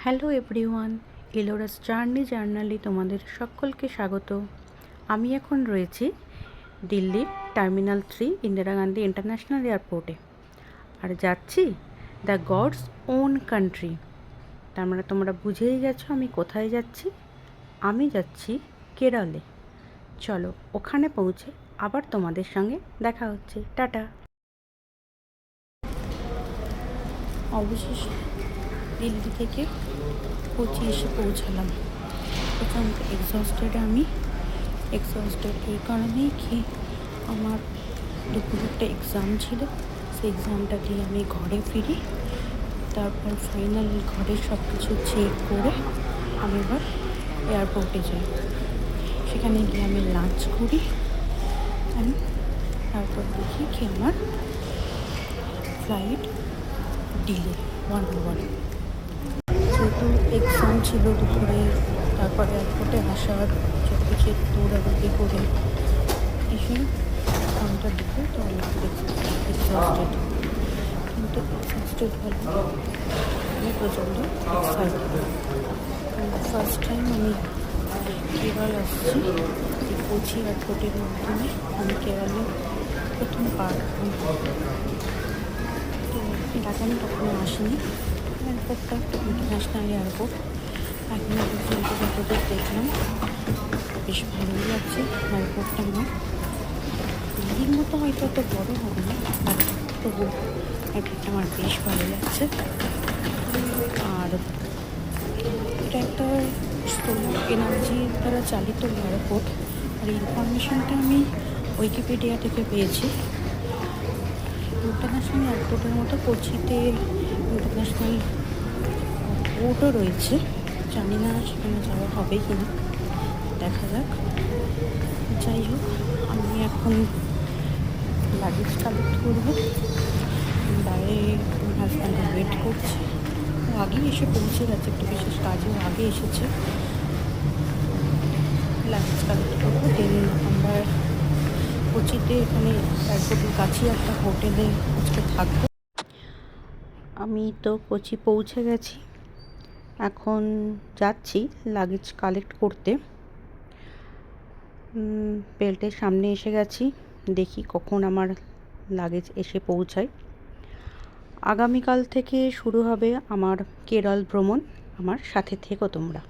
Hello everyone, এলোরাস জার্নালি তোমাদের সকলকে স্বাগত। আমি এখন রয়েছি দিল্লির টার্মিনাল 3 ইন্দিরা গান্ধী ইন্টারন্যাশনাল এয়ারপোর্টে, আর যাচ্ছি দ্য গডস ওন কান্ট্রি। তার মানে তোমরা বুঝেই গেছো আমি কোথায় যাচ্ছি। আমি যাচ্ছি কেরলে। চলো ওখানে পৌঁছে আবার তোমাদের সঙ্গে দেখা হচ্ছে। টাটা। অবশেষে দিল্লি থেকে কোচি এসে পৌঁছালাম। প্রচণ্ড এক্সস্টেড এই কারণেই কি আমার দুপুরে একটা এক্সাম ছিল, সেই এক্সামটা দিয়ে আমি ঘরে ফিরি। তারপর ফাইনাল ঘরে সব কিছু চেক করে আমি এবার এয়ারপোর্টে যাই। সেখানে গিয়ে আমি লাঞ্চ করি, তারপর দেখি কি আমার ফ্লাইট ডিলে 1 hour। যেহেতু এক্সাম ছিল দুপুরে, তারপরে এয়ারপোর্টে আসার সব কিছু দৌড়াদৌড়ি করে এসে এক্সামটা দিতে তো আমি এক্সস্টেড, কিন্তু এক্সস্টেড হলে আমি প্রচণ্ড এক্সাইটেড। ফার্স্ট টাইম আমি কেরল আসছি, এই কোচি এয়ারপোর্টের মাধ্যমে আমি কেরলে প্রথম পা রাখলাম। তো এর আগে আমি কখনো আসিনি। এয়ারপোর্টটা একটা ইন্টারন্যাশনাল এয়ারপোর্ট। এখনো পর্যন্ত যতদূর দেখলাম বেশ ভালোই লাগছে এয়ারপোর্টটা। আমার দিল্লির মতো হয়তো অত বড় হবে না, তবু এয়ারপোর্টটা আমার বেশ ভালো লাগছে। আর এটা একটা সোলার এনার্জি দ্বারা চালিত এয়ারপোর্ট। আর ইনফরমেশনটা আমি উইকিপিডিয়া থেকে পেয়েছি। ইন্টারন্যাশনাল এয়ারপোর্টের মতো কোচিতে ইন্টারন্যাশনাল পোর্টও রয়েছে। জানি না সেখানে যাওয়া হবে কি না, দেখা যাক। যাই হোক, আমি এখন লাগেজ কালেক্ট করবো। বাইরে আমার হাজব্যান্ড ওয়েট করছে, ও আগেই এসে পৌঁছে গেছে, একটু বিশেষ কাজেও আগে এসেছে। লাগেজ কালেক্ট করবো, দেন আমরা কোচিতে এখানে এয়ারপোর্টের কাছেই একটা হোটেলে আজকে থাকবো। আমি তো কোচি পৌঁছে গেছি, এখন যাচ্ছি লাগেজ কালেক্ট করতে। বেল্টের সামনে এসে গেছি, দেখি কখন আমার লাগেজ এসে পৌঁছায়। আগামীকাল থেকে শুরু হবে আমার কেরল ভ্রমণ, আমার সাথে থেকো তোমরা।